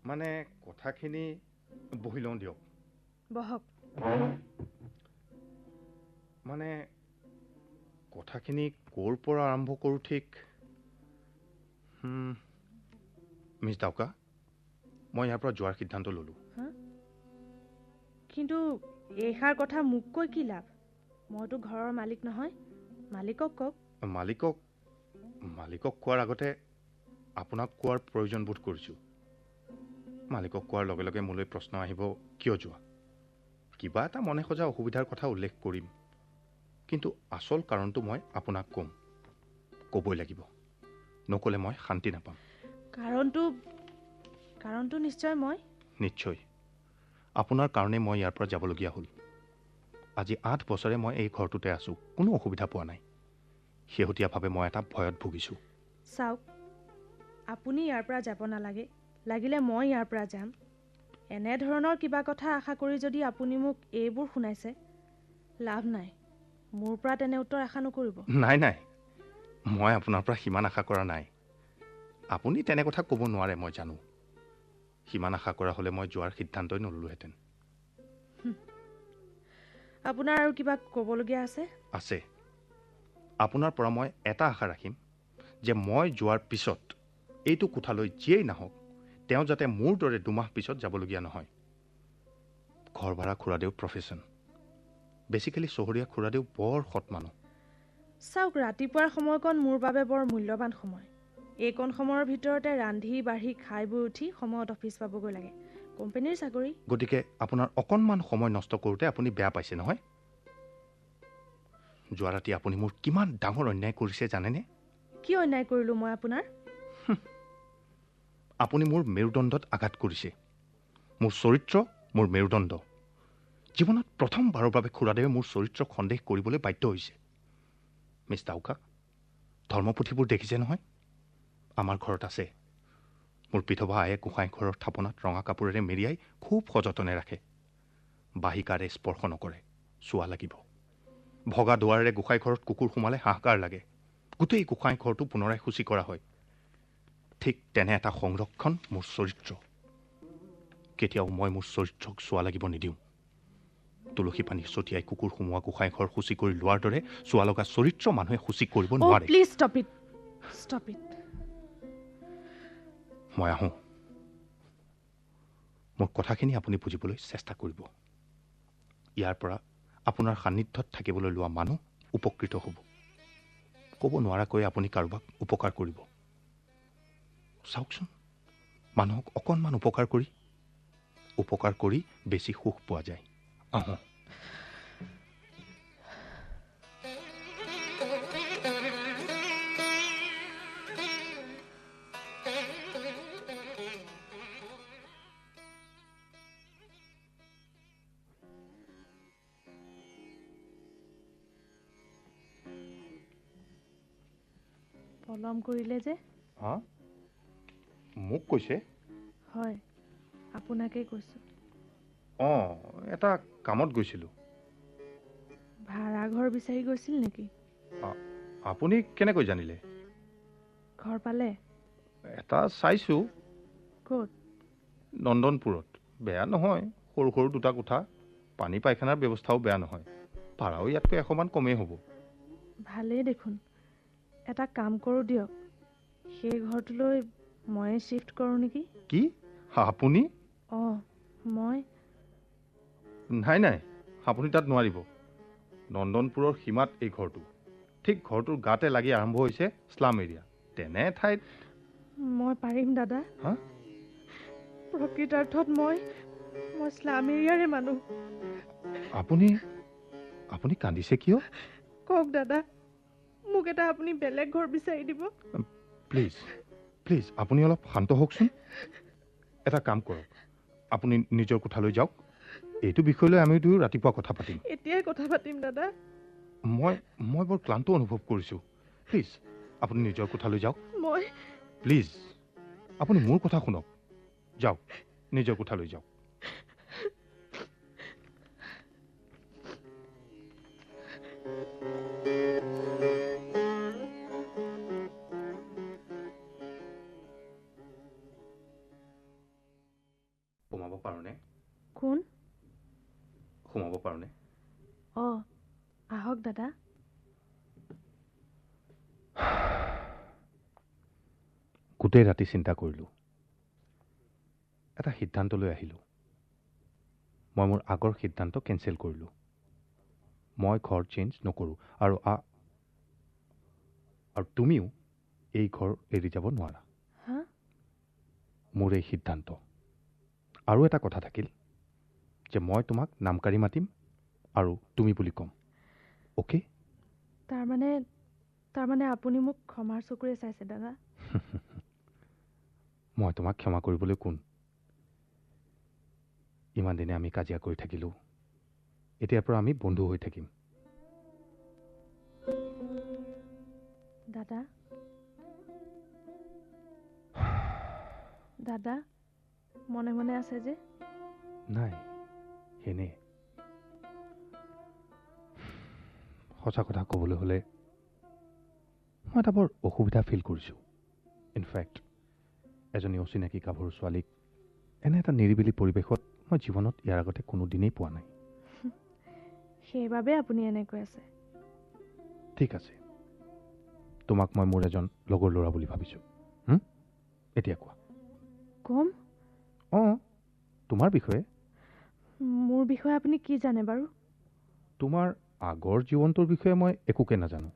মানে কথাখিনি বহি লওঁ দিয়ক বহক মানে কথাখিনি ক'ৰ পৰা আৰম্ভ কৰোঁ ঠিক মিছ ডাউকা মই ইয়াৰ পৰা যোৱাৰ সিদ্ধান্ত ল'লোঁ কিন্তু এইষাৰ কথা মোক কৈ কি লাভ মইতো ঘৰৰ মালিক নহয় মালিকক কওক মালিকক কোৱাৰ আগতে আপোনাক কোৱাৰ প্ৰয়োজন বোধ কৰিছোঁ মালিকক কোৱাৰ লগে লগে মোলৈ প্ৰশ্ন আহিব কিয় যোৱা কিবা এটা মনে সজা অসুবিধাৰ কথা উল্লেখ কৰিম কিন্তু আচল কাৰণটো মই আপোনাক ক'বই লাগিব নক'লে মই শান্তি নাপাম কাৰণটো নিশ্চয় আপোনাৰ কাৰণে মই ইয়াৰ পৰা যাবলগীয়া হ'ল আজি 8 বছৰে মই এই ঘৰটোতে আছোঁ কোনো অসুবিধা পোৱা নাই শেহতীয়াভাৱে মই এটা ভয়ত ভুগিছোঁ চাওক আপুনি ইয়াৰ পৰা যাব নালাগে লাগিলে মই ইয়াৰ পৰা যাম এনেধৰণৰ কিবা কথা আশা কৰি যদি আপুনি মোক এইবোৰ শুনাইছে লাভ নাই মোৰ পৰা তেনে উত্তৰ আশা নকৰিব নাই মই আপোনাৰ পৰা সিমান আশা কৰা নাই আপুনি তেনে কথা ক'ব নোৱাৰে মই জানো সিমান আশা কৰা হ'লে মই যোৱাৰ সিদ্ধান্তই নললোহেঁতেন আপোনাৰ আৰু কিবা ক'বলগীয়া আছে আপোনাৰ পৰা মই এটা আশা ৰাখিম যে মই যোৱাৰ পিছত এইটো কোঠালৈ যিয়েই নাহক তেওঁ যাতে মোৰ দৰে 2 মাহ পিছত যাবলগীয়া নহয় ঘৰ ভাড়া খুৰাদেউ প্ৰফেশ্যন বেছিকেলি চহৰীয়া খুৰাদেউ বৰ সৎ মানুহ চাওক ৰাতিপুৱাৰ সময়কণ মোৰ বাবে বৰ মূল্যৱান সময় এইকণ সময়ৰ ভিতৰতে ৰান্ধি বাঢ়ি খাই বৈ উঠি সময়ত অফিচ পাবগৈ লাগে কোম্পানীৰ চাকৰি গতিকে আপোনাৰ অকণমান সময় নষ্ট কৰোঁতে আপুনি বেয়া পাইছে নহয় যোৱা ৰাতি আপুনি মোৰ কিমান ডাঙৰ অন্যায় কৰিছে জানেনে কি অন্যায় কৰিলোঁ মই আপোনাৰ আপুনি মোৰ মেৰুদণ্ডত আঘাত কৰিছে মোৰ চৰিত্ৰ মোৰ মেৰুদণ্ড জীৱনত প্ৰথমবাৰৰ বাবে খুৰাদেৱে মোৰ চৰিত্ৰক সন্দেহ কৰিবলৈ বাধ্য হৈছে। মিছ ডাউকা, ধৰ্মপুথিবোৰ দেখিছে নহয়? আমাৰ ঘৰত আছে। মোৰ বিধৱা আয়ে গোসাঁই ঘৰৰ থাপনাত ৰঙা কাপোৰেৰে মেৰিয়াই খুব সযতনে ৰাখে। বাহিকাৰে স্পৰ্শ নকৰে, চোৱা লাগিব। ভগা দুৱাৰেৰে গোসাঁই ঘৰত কুকুৰ সোমালে হাহাকাৰ লাগে। গোটেই গোসাঁই ঘৰটো পুনৰাই শুচি কৰা হয়। ঠিক তেনে এটা সংৰক্ষণ মোৰ চৰিত্ৰ। কেতিয়াও মই মোৰ চৰিত্ৰক চোৱা লাগিব নিদিওঁ। তুলসী পানী ছটিয়াই কুকুৰ সোমোৱা গোসাঁই ঘৰ শুচি কৰি লোৱাৰ দৰে চোৱা লগা চৰিত্ৰ মানুহে শুচি কৰিব নোৱাৰে। Please stop it, stop it. মই আহোঁ। মোৰ কথাখিনি আপুনি বুজিবলৈ চেষ্টা কৰিব। ইয়াৰ পৰা আপোনাৰ সান্নিধ্যত থাকিবলৈ লোৱা মানুহ উপকৃত হ'ব। ক'ব নোৱাৰাকৈ আপুনি কাৰোবাক উপকাৰ কৰিব। চাওকচোন, মানুহক অকণমান উপকাৰ কৰি বেছি সুখ পোৱা যায়। আহোঁ। পলম কৰিলে যে? হা? মোক কৈছে? হয়, আপোনাকেই কৈছোঁ। এটা কামত গৈছিলোঁ। ভাড়াঘৰ বিচাৰি গৈছিল নেকি? আপুনি কেনেকৈ জানিলে? ঘৰ পালে? এটা চাইছোঁ। ক'ত? নন্দনপুৰত। বেয়া নহয়, সৰু সৰু দুটা কোঠা। পানী পায়খানাৰ ব্যৱস্থাও বেয়া নহয়। ভাড়াও ইয়াতকৈ 100 মান কমেই হ'ব। ভালেই দেখোন। এটা কাম কৰোঁ দিয়ক, সেই ঘৰটোলৈ ময়ে শ্বিফ্ট কৰোঁ নেকি? কি? আপুনি? মই। নাই, আপুনি তাত নোৱাৰিব। নন্দনপুৰৰ সীমাত এই ঘৰটো। ঠিক ঘৰটোৰ গাতে লাগি আৰম্ভ হৈছে স্লাম এৰিয়া। তেনে ঠাইত মই পাৰিম দাদা। হা? প্ৰকৃতাৰ্থত মই স্লাম এৰিয়াৰে মানুহ। আপুনি কান্দিছে কিয়? কওক দাদা, মোক এটা আপুনি বেলেগ ঘৰ বিচাৰি দিব। প্লিজ আপুনি অলপ শান্ত হওকচোন। এটা কাম কৰক, আপুনি নিজৰ কোঠালৈ যাওক। এইটো বিষয় লৈ আমি দুয়ো ৰাতিপুৱা কথা পাতিম। এতিয়াই কথা পাতিম দাদা। মই বৰ ক্লান্ত অনুভৱ কৰিছোঁ। প্লিজ আপুনি নিজৰ কোঠালৈ যাওক। প্লিজ আপুনি মোৰ কথা শুনক। যাওক, নিজৰ কোঠালৈ যাওক। সোমাব পাৰোনে? কোন? সোমাব পাৰোনে? আহক দাদা। গোটেই ৰাতি চিন্তা কৰিলোঁ। এটা সিদ্ধান্তলৈ আহিলোঁ। মই মোৰ আগৰ সিদ্ধান্ত কেঞ্চেল কৰিলোঁ। মই ঘৰ চেঞ্জ নকৰোঁ। আৰু তুমিও এই ঘৰ এৰি যাব নোৱাৰা। মোৰ এই সিদ্ধান্ত। আৰু এটা কথা থাকিল যে মই তোমাক নামকাৰী মাতিম আৰু তুমি বুলি ক'ম। অ'কে? তাৰমানে আপুনি মোক ক্ষমাৰ চকুৰে চাইছে দাদা? মই তোমাক ক্ষমা কৰিবলৈ কোন? ইমান দিনে আমি কাজিয়া কৰি থাকিলোঁ। এতিয়াৰ পৰা আমি বন্ধু হৈ থাকিম। দাদা মনে মনে আছে যে? নাই, এনে। সঁচা কথা ক'বলৈ হ'লে মই এটা বৰ অসুবিধা ফিল কৰিছোঁ। ইনফেক্ট এজনী অচিনাকি গাভৰু ছোৱালীক এনে এটা নিৰিবিলি পৰিৱেশত মই জীৱনত ইয়াৰ আগতে কোনোদিনেই পোৱা নাই। সেইবাবে আপুনি এনেকৈ আছে। ঠিক আছে, তোমাক মই মোৰ এজন লগৰ ল'ৰা বুলি ভাবিছোঁ। এতিয়া কোৱা। কম? তোমাৰ বিষয়ে। মোৰ বিষয়ে আপুনি কি জানে বাৰু? তোমাৰ আগৰ জীৱনটোৰ বিষয়ে মই একোকে নাজানো।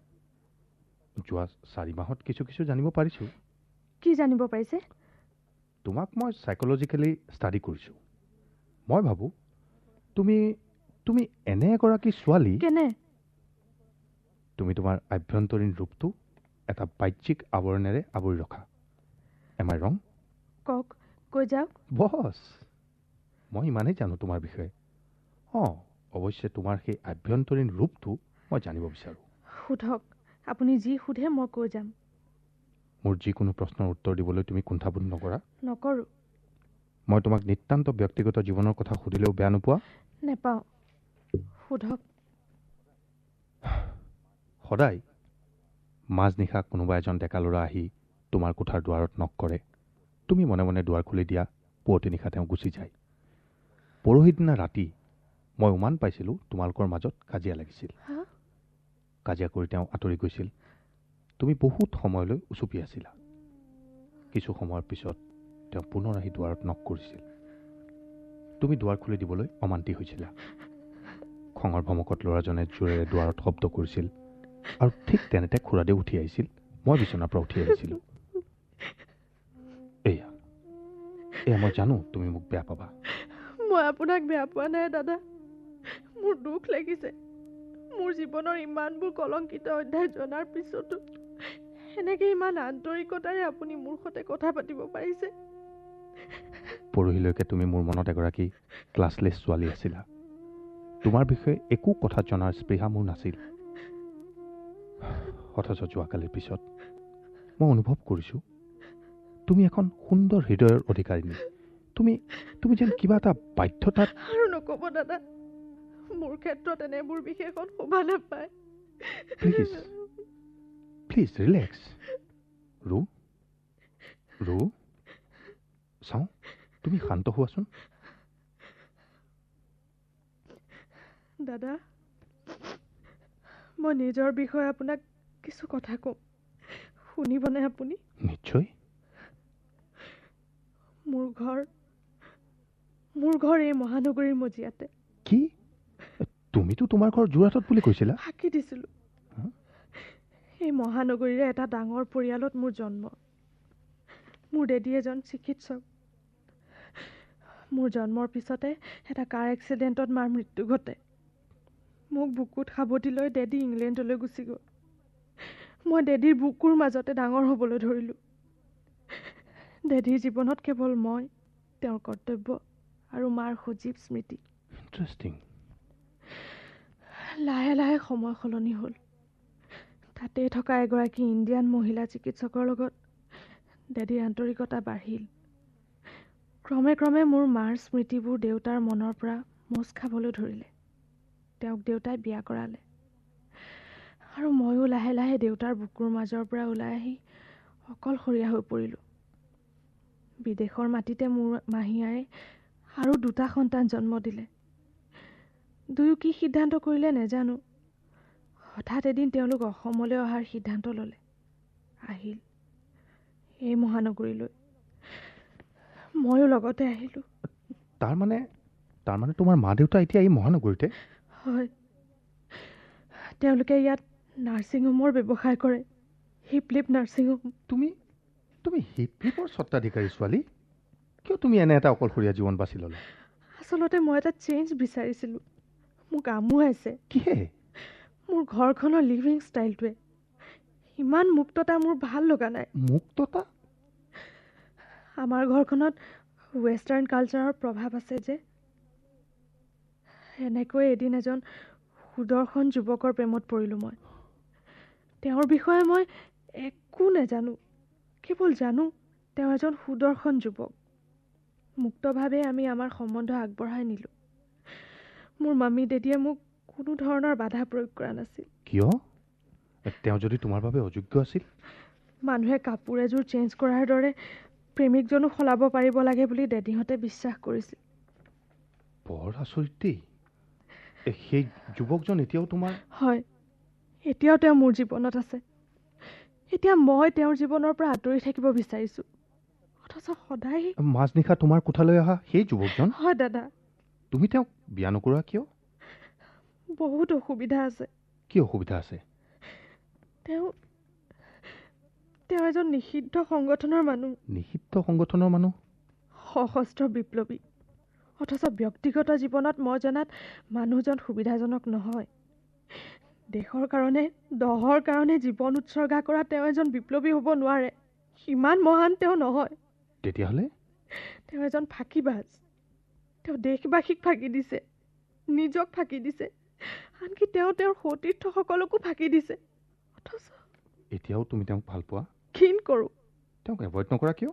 যোৱা 4 মাহত কিছু জানিব পাৰিছোঁ। কি জানিব পাৰিছে? তোমাক মই চাইক'লজিকেলি ষ্টাডি কৰিছোঁ। মই ভাবোঁ তুমি এনে এগৰাকী ছোৱালী। কেনে? তুমি তোমাৰ আভ্যন্তৰীণ ৰূপটো এটা বাহ্যিক আৱৰণেৰে আৱৰি ৰখা। এম আই ৰং? কওক, কৈ যাওক। বছ, মই ইমানেই জানো তোমাৰ বিষয়ে। অঁ, অৱশ্যে তোমাৰ সেই আভ্যন্তৰীণ ৰূপটো মই জানিব বিচাৰোঁ। সোধক, আপুনি যি সোধে মই কৈ যাম। মোৰ যিকোনো প্ৰশ্নৰ উত্তৰ দিবলৈ তুমি কুণ্ঠাবোধ নকৰা? নকৰোঁ। মই তোমাক নিতান্ত ব্যক্তিগত জীৱনৰ কথা সুধিলেও বেয়া নোপোৱা? নেপাওঁ, সোধক। সদায় মাজনিশা কোনোবা এজন ডেকা ল'ৰা আহি তোমাৰ কোঠাৰ দুৱাৰত নক কৰে। তুমি মনে মনে দুৱাৰ খুলি দিয়া, পুৱতি নিশা তেওঁ গুচি যায়। পৰহি দিনা ৰাতি মই উমান পাইছিলোঁ তোমালোকৰ মাজত কাজিয়া লাগিছিল। কাজিয়া কৰি তেওঁ আঁতৰি গৈছিল। তুমি বহুত সময়লৈ উচুপি আছিলা। কিছু সময়ৰ পিছত তেওঁ পুনৰ আহি দুৱাৰত নক কৰিছিল। তুমি দুৱাৰ খুলি দিবলৈ অমান্তি হৈছিলা। খঙৰ ভমকত ল'ৰাজনে জোৰেৰে দুৱাৰত শব্দ কৰিছিল আৰু ঠিক তেনেতে খুৰাদে উঠি আহিছিল। মই বিচনাৰ পৰা উঠি আহিছিলোঁ। এয়া এয়া মই জানো তুমি মোক বেয়া পাবা। মই আপোনাক বেয়া পোৱা নাই দাদা। মোৰ দুখ লাগিছে। মোৰ জীৱনৰ ইমানবোৰ কলংকিত অধ্যায় জনাৰ পিছতো এনেকে ইমান আন্তৰিকতাৰে আপুনি মোৰ সৈতে কথা পাতিব পাৰিছে। পৰহিলৈকে তুমি মোৰ মনত এগৰাকী ক্লাছলেছ ছোৱালী আছিলা। তোমাৰ বিষয়ে একো কথা জনাৰ স্পৃহা মোৰ নাছিল। অথচ যোৱাকালিৰ পিছত মই অনুভৱ কৰিছোঁ তুমি এখন সুন্দৰ হৃদয়ৰ অধিকাৰিণী। তুমি যেন কিবা এটা বাধ্যতাত। আৰু নক'ব দাদা, মোৰ ক্ষেত্ৰত এনেবোৰ বিশেষণ শোভা নাপায়। Please please relax. ৰু চাওঁ, তুমি শান্ত হোৱাচোন। দাদা, মই নিজৰ বিষয়ে আপোনাক কিছু কথা কওঁ, শুনিবনে আপুনি? নিশ্চয়। মোৰ ঘৰ এই মহানগৰীৰ মজিয়াতে। কি? তুমিতো তোমাৰ ঘৰ যোৰহাটত বুলি কৈছিলা। ফাঁকি দিছিলোঁ। এই মহানগৰীৰে এটা ডাঙৰ পৰিয়ালত মোৰ জন্ম। মোৰ ডেডী এজন চিকিৎসক। মোৰ জন্মৰ পিছতে এটা কাৰ এক্সিডেণ্টত মাৰ মৃত্যু ঘটে। মোক বুকুত সাৱটি লৈ ডেডী ইংলেণ্ডলৈ গুচি গ'ল। মই ডেডীৰ বুকুৰ মাজতে ডাঙৰ হ'বলৈ ধৰিলোঁ। ডেডীৰ জীৱনত কেৱল মই, তেওঁৰ কৰ্তব্য আৰু মাৰ সজীৱ স্মৃতি। ইণ্টাৰেষ্টিং। লাহে লাহে সময় সলনি হ'ল। তাতেই থকা এগৰাকী ইণ্ডিয়ান মহিলা চিকিৎসকৰ লগত ডেডীৰ আন্তৰিকতা বাঢ়িল। ক্ৰমে ক্ৰমে মোৰ মাৰ স্মৃতিবোৰ দেউতাৰ মনৰ পৰা মোচ খাবলৈ ধৰিলে। তেওঁক দেউতাই বিয়া কৰালে। আৰু ময়ো লাহে লাহে দেউতাৰ বুকুৰ মাজৰ পৰা ওলাই আহি অকলশৰীয়া হৈ পৰিলোঁ। বিদেশৰ মাটিতে মোৰ মাহীয়াই আৰু 2টা সন্তান জন্ম দিলে। দুয়ো কি সিদ্ধান্ত কৰিলে নেজানো। হঠাৎ এদিন তেওঁলোক অসমলৈ অহাৰ সিদ্ধান্ত ল'লে। আহিল এই মহানগৰীলৈ। ময়ো লগতে আহিলোঁ। তাৰমানে তোমাৰ মা দেউতা এতিয়া এই মহানগৰীতে? হয়, তেওঁলোকে ইয়াত নাৰ্ছিং হোমৰ ব্যৱসায় কৰে। হিপলিপ নাৰ্ছিং হোম। তুমি হিপলিপৰ স্বত্বাধিকাৰী ছোৱালী? কিয় তুমি এনে এটা অকলশৰীয়া জীৱন বাছি ল'লা? আচলতে মই এটা চেঞ্জ বিচাৰিছিলোঁ। মোক আমুৱাইছে। কিহে? মোৰ ঘৰখনৰ লিভিং ষ্টাইলটোৱে। ইমান মুক্ততা মোৰ ভাল লগা নাই। মুক্ততা? আমাৰ ঘৰখনত ৱেষ্টাৰ্ণ কালচাৰৰ প্ৰভাৱ আছে যে। এনেকৈ এদিন এজন সুদৰ্শন যুৱকৰ প্ৰেমত পৰিলোঁ মই। তেওঁৰ বিষয়ে মই একো নেজানো। কেৱল জানো তেওঁ এজন সুদৰ্শন যুৱক। মুক্তভাৱে আমি আমাৰ সম্বন্ধ আগবঢ়াই নিলোঁ। মোৰ মামী ডেডীয়ে মোক কোনো ধৰণৰ বাধা প্ৰয়োগ কৰা নাছিল। কিয়? তেওঁ যদি তোমাৰ বাবে অযোগ্য আছিল? মানুহে কাপোৰ এযোৰ চেঞ্জ কৰাৰ দৰে প্ৰেমিকজনো সলাব পাৰিব লাগে বুলি ডেডীহঁতে বিশ্বাস কৰিছিল। বৰ আচৰিত দেই। সেই যুৱকজন এতিয়াও তোমাৰ? হয়, এতিয়াও তেওঁ মোৰ জীৱনত আছে। এতিয়া মই তেওঁৰ জীৱনৰ পৰা আঁতৰি থাকিব বিচাৰিছোঁ। অথচ সদায় মাজনিশা তোমাৰ কোঠালৈ অহা সেই যুৱকজন? হয় দাদা। তুমি তেওঁক বিয়া নকৰা কিয়? বহুত অসুবিধা আছে। কি অসুবিধা আছে? তেওঁ এজন নিষিদ্ধ সংগঠনৰ মানুহ। নিষিদ্ধ সংগঠনৰ মানুহ? সশস্ত্ৰ বিপ্লৱী। অথচ ব্যক্তিগত জীৱনত মই জনাত মানুহজন সুবিধাজনক নহয়। দেশৰ কাৰণে, দহৰ কাৰণে জীৱন উৎসৰ্গা কৰা তেওঁ এজন বিপ্লৱী হ'ব নোৱাৰে। সিমান মহান তেওঁ নহয়। তেতিয়াহ'লে? তেওঁ এজন ফাঁকিবাজ। তেওঁ দেশবাসীক ফাঁকি দিছে। নিজক ফাঁকি দিছে, আনকি তেওঁ তেওঁৰ সতীৰ্থসকলকো ফাঁকি দিছে। অথচ এতিয়াও তুমি তেওঁক ভাল পোৱা? ঘিণ কৰোঁ। তেওঁক এভইড নকৰা কিয়?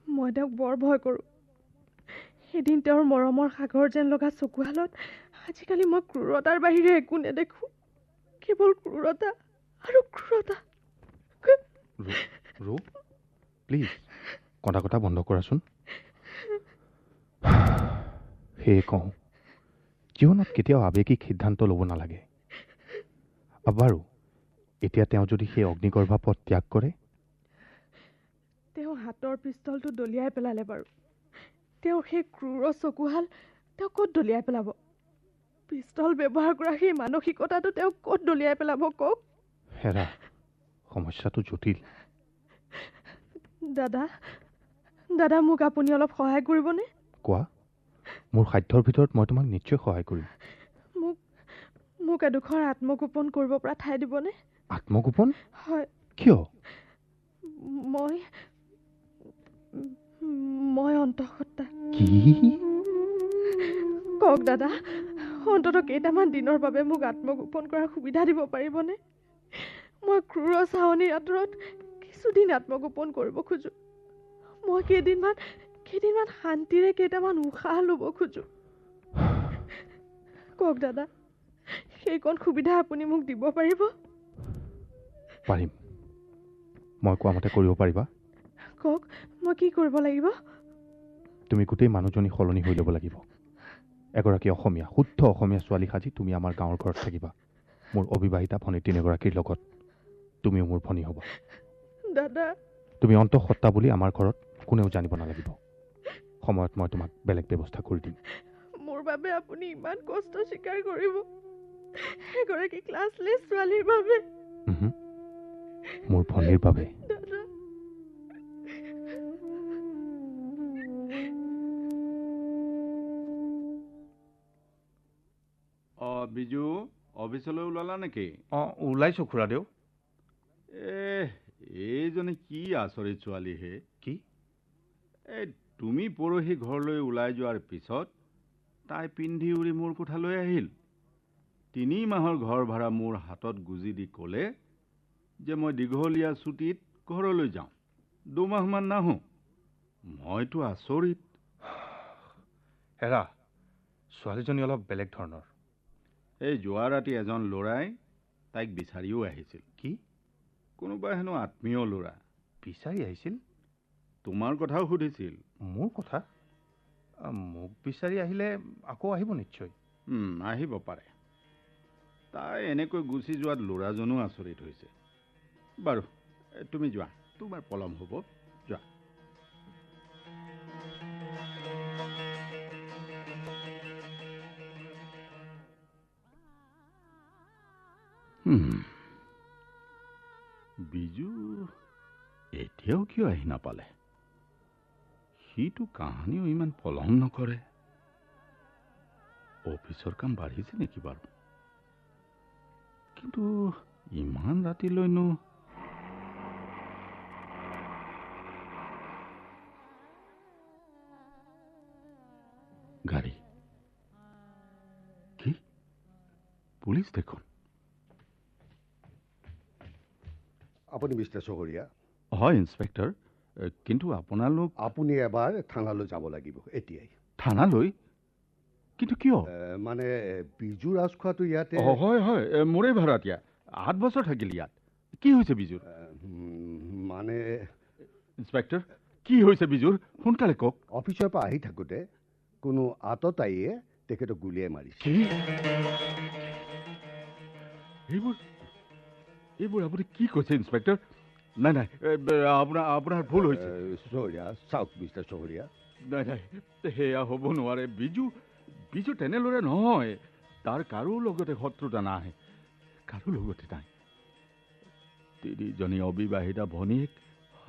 মই তেওঁক বৰ ভয় কৰোঁ। এদিন তেওঁৰ মৰমৰ সাগৰ যেন লগা চকুহালত আজিকালি মই ক্ৰূৰতাৰ বাহিৰে একো নেদেখোঁ। কেৱল ক্ৰূৰতা আৰু ক্ৰূৰতা। ৰো প্লিজ কটা কটা বন্ধ কৰাচোন। সেয়ে কওঁ, জীৱনত কেতিয়াও আৱেগিক সিদ্ধান্ত ল'ব নালাগে। বাৰু এতিয়া তেওঁ যদি সেই অগ্নিগৰ্ভা পথ ত্যাগ কৰে? তেওঁ হাতৰ পিষ্টলটো দলিয়াই পেলালে বাৰু। তেওঁৰ সেই ক্ৰূৰ চকুহাল তেওঁ ক'ত দলিয়াই পেলাব? পিষ্টল ব্যৱহাৰ কৰা সেই মানসিকতাটো তেওঁ ক'ত দলিয়াই পেলাব কওক? হেৰা, সমস্যাটো জটিল। দাদা মোক আপুনি অলপ সহায় কৰিবনে? কোৱা, মোৰ সাধ্যৰ ভিতৰত মই তোমাক নিশ্চয় সহায় কৰিম। মোক এডোখৰ আত্মগোপন কৰিব পৰা ঠাই দিবনে? আত্মগোপন? হয়। কিয়? মই অন্তঃসত্ত্বা। কি? কওক দাদা, অন্ততঃ কেইটামান দিনৰ বাবে মোক আত্মগোপন কৰাৰ সুবিধা দিব পাৰিবনে? মই ক্ৰূৰ চাৱনিৰ আঁতৰত কিছুদিন আত্মগোপন কৰিব খোজো। মই কেইদিনমান শান্তিৰে কেইটামান উশাহ ল'ব খোজো। কওক দাদা, সেইকণ সুবিধা আপুনি মোক দিব পাৰিব? পাৰিম। মই কোৱা মতে কৰিব পাৰিবা? কওক, মই কি কৰিব লাগিব? তুমি গোটেই মানুহজনী সলনি হৈ ল'ব লাগিব। এগৰাকী অসমীয়া, শুদ্ধ অসমীয়া ছোৱালী সাজি তুমি আমাৰ গাঁৱৰ ঘৰত থাকিবা। মোৰ অবিবাহিতা ভনী তিনিগৰাকীৰ লগত তুমিও মোৰ ভনী হ'বা। দাদা, তুমি অন্তঃসত্ত্বা বুলি আমাৰ ঘৰত কোনেও জানিব নালাগিব। সময়ত মই তোমাক বেলেগ ব্যৱস্থা কৰি দিম। মোৰ বাবে আপুনি ইমান কষ্ট স্বীকাৰ কৰিব? এগৰাকী ক্লাছলেছ ছোৱালীৰ বাবে? মোৰ ভনীৰ বাবে। দাদা, বিজু, অফিচলৈ ওলালা নেকি? ওলাইছোঁ খুৰাদেউ। এইজনী কি আচৰিত ছোৱালী হে? কি? তুমি পৰহি ঘৰলৈ ওলাই যোৱাৰ পিছত তাই পিন্ধি উৰি মোৰ কোঠালৈ আহিল। 3 মাহৰ ঘৰ ভাড়া মোৰ হাতত গুজি দি ক'লে যে মই দীঘলীয়া ছুটীত ঘৰলৈ যাওঁ, 2 মাহমান নাহোঁ। মইতো আচৰিত। হেৰা, ছোৱালীজনী অলপ বেলেগ ধৰণৰ। এই যোৱা ৰাতি এজন ল'ৰাই তাইক বিচাৰিও আহিছিল। কি? কোনোবা হেনো আত্মীয় ল'ৰা। বিচাৰি আহিছিল? তোমাৰ কথাও সুধিছিল। মোৰ কথা? মোক বিচাৰি আহিলে আকৌ আহিব নিশ্চয়। আহিব পাৰে। তাই এনেকৈ গুচি যোৱাত ল'ৰাজনো আচৰিত হৈছে। বাৰু তুমি যোৱা, তোমাৰ পলম হ'ব, যোৱা। বিজু এতিয়াও কিয় আহি নাপালে? সিটো কাহানিও ইমান পলম নকৰে। অফিচৰ কাম বাঢ়িছে নেকি বাৰু? কিন্তু ইমান ৰাতিলৈনো গাড়ী কি? পুলিচ দেখোন। আপুনি মিষ্টাৰ চহৰীয়া? হয় ইন্সপেক্টৰ, কিন্তু আপুনি এবাৰ থানালৈ যাব লাগিব এতিয়াই। থানালৈ? কিন্তু কিয়? মানে বিজু ৰাজখোৱাটো ইয়াতে। হয় মোৰে ভাড়াতীয়া, 8 বছৰ থাকিল ইয়াত। কি হৈছে বিজুৰ? মানে ইন্সপেক্টৰ, কি হৈছে বিজুৰ? সোনকালে কওক। অফিচৰ পৰা আহি থাকোঁতে কোনো আততায়ীয়ে তেখেতক গুলীয়াই মাৰিছে। এইবোৰ আপুনি কি কৈছে ইন্সপেক্টৰ? নাই আপোনাৰ ভুল হৈছে। চহৰীয়া, চাওক মিষ্টাৰ চহৰীয়া। নাই সেয়া হ'ব নোৱাৰে। বিজু তেনেদৰে নহয়। তাৰ কাৰো লগতে শত্ৰুতা নাই, কাৰো লগতে নাই। 3জনী অবিবাহিতা ভনীয়েক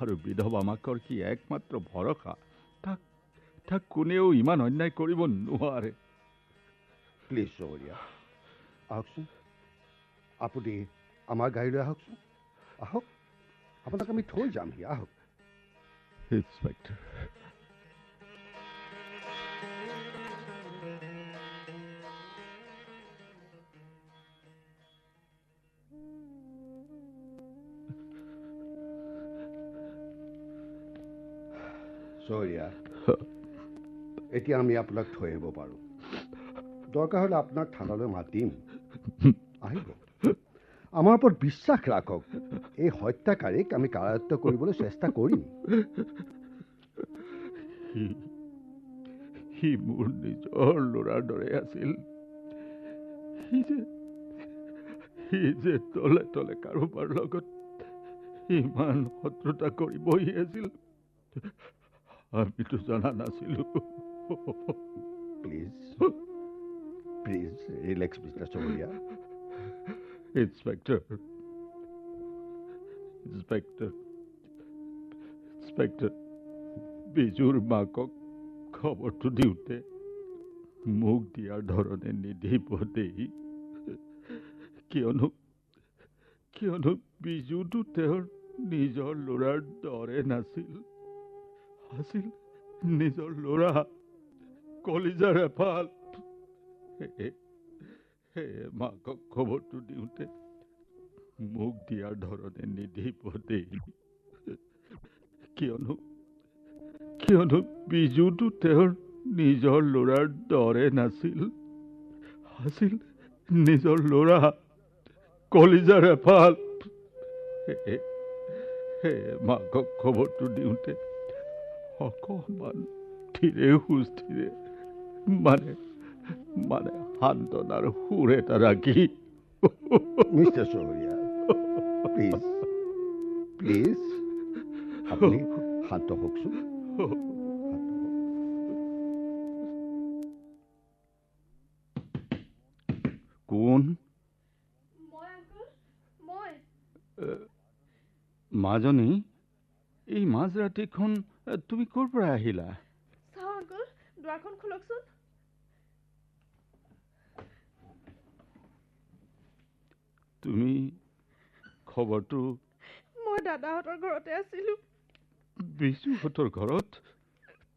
আৰু বিধৱা মাকৰ কি একমাত্ৰ ভৰসা। তাক কোনেও ইমান অন্যায় কৰিব নোৱাৰে। প্লিজ চহৰীয়া, আহকচোন। আপুনি আমাৰ গাড়ীলৈ আহকচোন। আহক, আপোনাক আমি থৈ যামহি। আহক। ইন্সপেক্টৰ, চহৰীয়া, এতিয়া আমি আপোনাক থৈ আহিব পাৰোঁ। দৰকাৰ হ'লে আপোনাক থানালৈ মাতিম, আহিব। আমাৰ ওপৰত বিশ্বাস ৰাখক, এই হত্যাকাৰীক আমি কাৰায়ত্ব কৰিবলৈ চেষ্টা কৰিম। সি মোৰ নিজৰ ল'ৰাৰ দৰে আছিল। সি যে তলে তলে কাৰোবাৰ লগত ইমান শত্ৰুতা কৰি বহি আছিল, আমিতো জনা নাছিলো। প্লিজ প্লিজ ৰিলেক্স মিষ্টাৰ চহৰীয়া। ইন্সপেক্টৰ ইন্সপেক্টৰ ইন্সপেক্টৰ বিজুৰ মাকক খবৰটো দিওঁতে মোক দিয়াৰ ধৰণে নিদিব দেই, কিয়নো বিজুটো তেওঁৰ নিজৰ ল'ৰাৰ দৰে নাছিল, আছিল নিজৰ ল'ৰা, কলিজাৰ এফাল। মাকক খবৰটো দিওঁতে মোক দিয়াৰ ধৰণে নিদিব দেই, কিয়নো বিজুটো তেওঁৰ নিজৰ ল'ৰাৰ দৰে নাছিল, আছিল নিজৰ ল'ৰা, কলিজাৰ এফাল। মাকক খবৰটো দিওঁতে অকণমান ধীৰে সুস্থিৰে মানে সান্তনাৰ সুৰ এটা ৰাখি। মিষ্টাৰ চহৰীয়া, প্লিজ প্লিজ আপুনি শান্ত হওকচোন। কোন? মাজনী, এই মাজৰাতিখন তুমি ক'ৰ পৰা আহিলা? চাওঁ আংকল, দুৱাৰখন খোলকচোন। তুমি খবৰটো? মই দাদাহঁতৰ ঘৰতে আছিলো। বিজুহঁতৰ ঘৰত?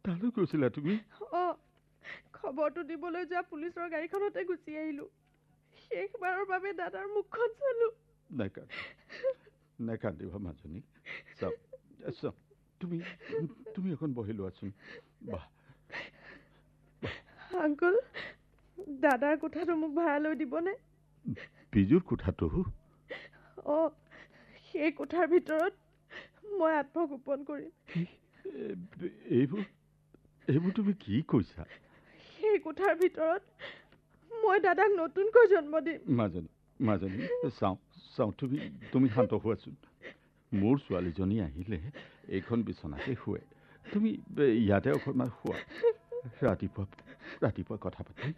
তালৈ গৈছিলা তুমি? খবৰটো দিবলৈ যোৱা পুলিচৰ গাড়ীখনতে গুচি আহিলো। শেষবাৰৰ বাবে দাদাৰ মুখখন চালো। নেকান্দিবা মাজনী, চাওক তুমি এখন বহি লোৱাচোন। আংকল, দাদাৰ কোঠাটো মোক ভাড়ালৈ দিবনে? বিজুৰ কোঠাটো? সেই কোঠাৰ ভিতৰত মই আত্মগোপন কৰিম। এইবোৰ তুমি কি কৈছা? সেই কোঠাৰ ভিতৰত মই দাদাক নতুনকৈ জন্ম দিম। মাজনী, চাওঁ তুমি শান্ত হোৱাচোন। মোৰ ছোৱালীজনী আহিলে এইখন বিচনাতে শুৱে, তুমি ইয়াতে অকণমান শুৱা। ৰাতিপুৱা কথা পাতিম।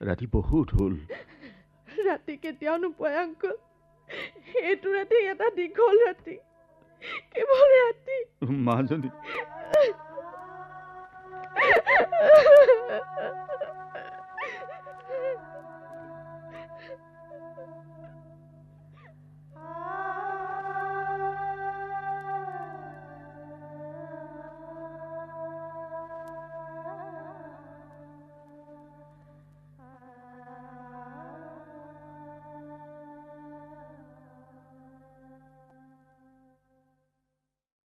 ৰাতি বহুত হ'ল। ৰাতি কেতিয়াও নোপোৱাই আংকল, এইটো ৰাতি এটা দীঘল ৰাতি, কেৱল ৰাতি। মাজনী